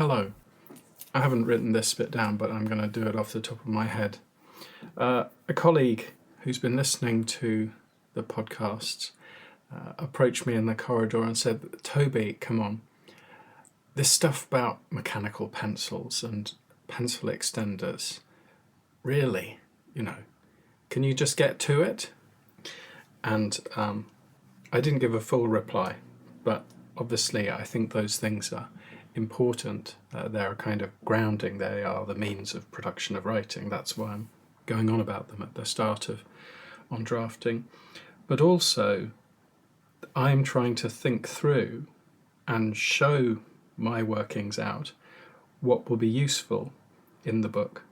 Hello. I haven't written this bit down, but I'm going to do it off the top of my head. A colleague who's been listening to the podcasts approached me in the corridor and said, Toby, come on, this stuff about mechanical pencils and pencil extenders, really, can you just get to it? And I didn't give a full reply, but obviously I think those things are important. They're a kind of grounding. They are the means of production of writing. That's why I'm going on about them at the start of On Drafting. But also, I'm trying to think through and show my workings out what will be useful in the book.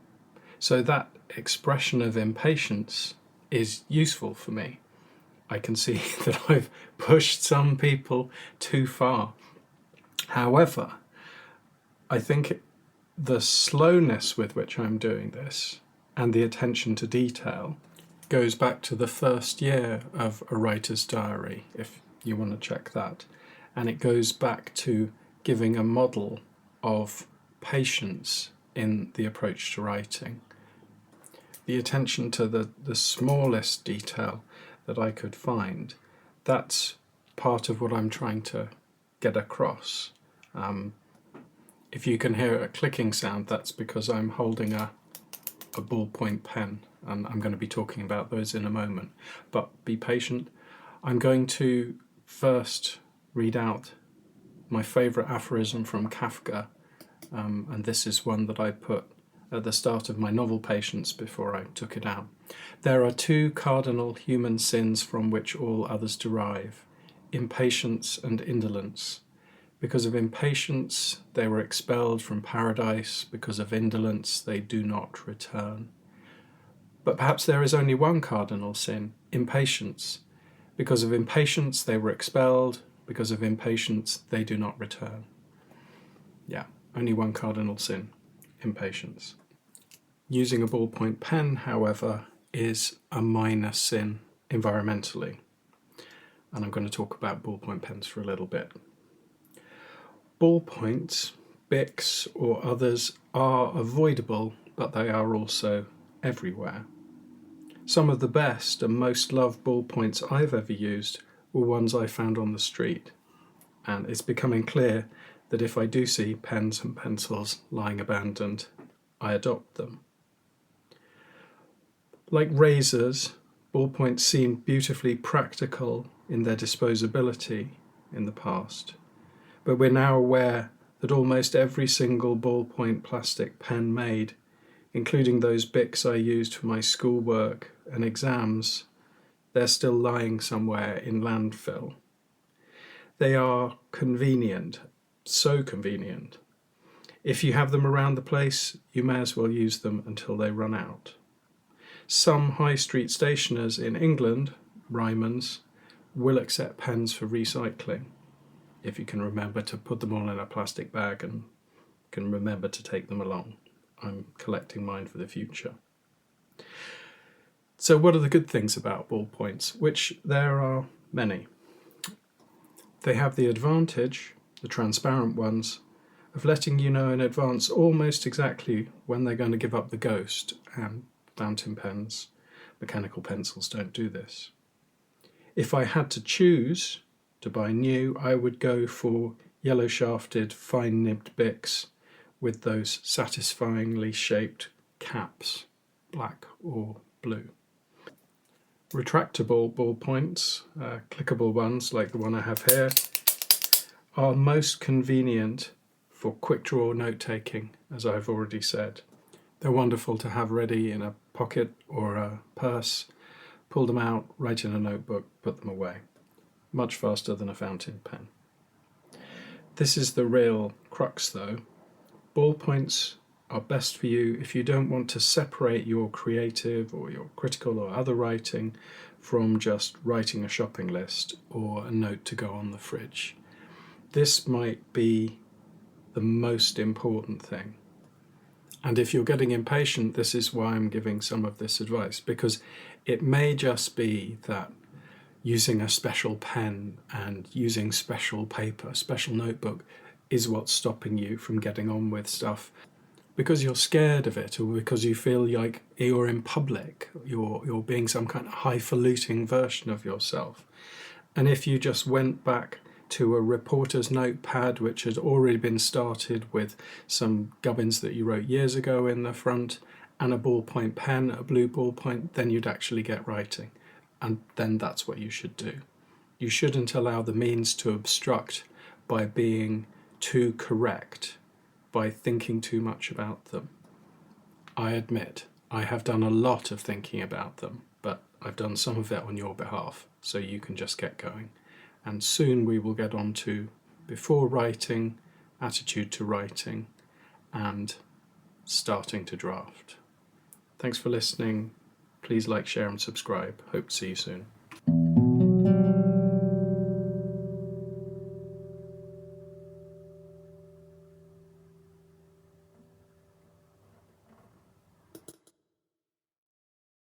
So that expression of impatience is useful for me. I can see that I've pushed some people too far. However, I think the slowness with which I'm doing this and the attention to detail goes back to the first year of A Writer's Diary, if you want to check that. And it goes back to giving a model of patience in the approach to writing. The attention to the smallest detail that I could find, that's part of what I'm trying to get across. If you can hear a clicking sound, that's because I'm holding a ballpoint pen, and I'm going to be talking about those in a moment. But be patient. I'm going to first read out my favourite aphorism from Kafka, and this is one that I put at the start of my novel Patience before I took it out. There are two cardinal human sins from which all others derive: impatience and indolence. Because of impatience, they were expelled from paradise. Because of indolence, they do not return. But perhaps there is only one cardinal sin, impatience. Because of impatience, they were expelled. Because of impatience, they do not return. Yeah, only one cardinal sin, impatience. Using a ballpoint pen, however, is a minor sin environmentally. And I'm going to talk about ballpoint pens for a little bit. Ballpoints, Bics or others are avoidable, but they are also everywhere. Some of the best and most loved ballpoints I've ever used were ones I found on the street. And it's becoming clear that if I do see pens and pencils lying abandoned, I adopt them. Like razors, ballpoints seemed beautifully practical in their disposability in the past. But we're now aware that almost every single ballpoint plastic pen made, including those Bics I used for my schoolwork and exams, they're still lying somewhere in landfill. They are convenient, so convenient. If you have them around the place, you may as well use them until they run out. Some high street stationers in England, Ryman's, will accept pens for recycling, if you can remember to put them all in a plastic bag and can remember to take them along. I'm collecting mine for the future. So what are the good things about ballpoints? Which there are many. They have the advantage, the transparent ones, of letting you know in advance almost exactly when they're going to give up the ghost, and fountain pens, mechanical pencils don't do this. If I had to choose to buy new, I would go for yellow shafted, fine nibbed Bics with those satisfyingly shaped caps, black or blue. Retractable ballpoints, clickable ones like the one I have here, are most convenient for quick draw note taking, as I've already said. They're wonderful to have ready in a pocket or a purse. Pull them out, write in a notebook, put them away. Much faster than a fountain pen. This is the real crux though. Ballpoints are best for you if you don't want to separate your creative or your critical or other writing from just writing a shopping list or a note to go on the fridge. This might be the most important thing. And if you're getting impatient, this is why I'm giving some of this advice, because it may just be that using a special pen and using special paper, special notebook, is what's stopping you from getting on with stuff. Because you're scared of it, or because you feel like you're in public, you're being some kind of highfalutin version of yourself. And if you just went back to a reporter's notepad, which had already been started with some gubbins that you wrote years ago in the front, and a ballpoint pen, a blue ballpoint, then you'd actually get writing. And then that's what you should do. You shouldn't allow the means to obstruct by being too correct, by thinking too much about them. I admit, I have done a lot of thinking about them, but I've done some of it on your behalf, so you can just get going. And soon we will get on to before writing, attitude to writing, and starting to draft. Thanks for listening. Please like, share, and subscribe. Hope to see you soon.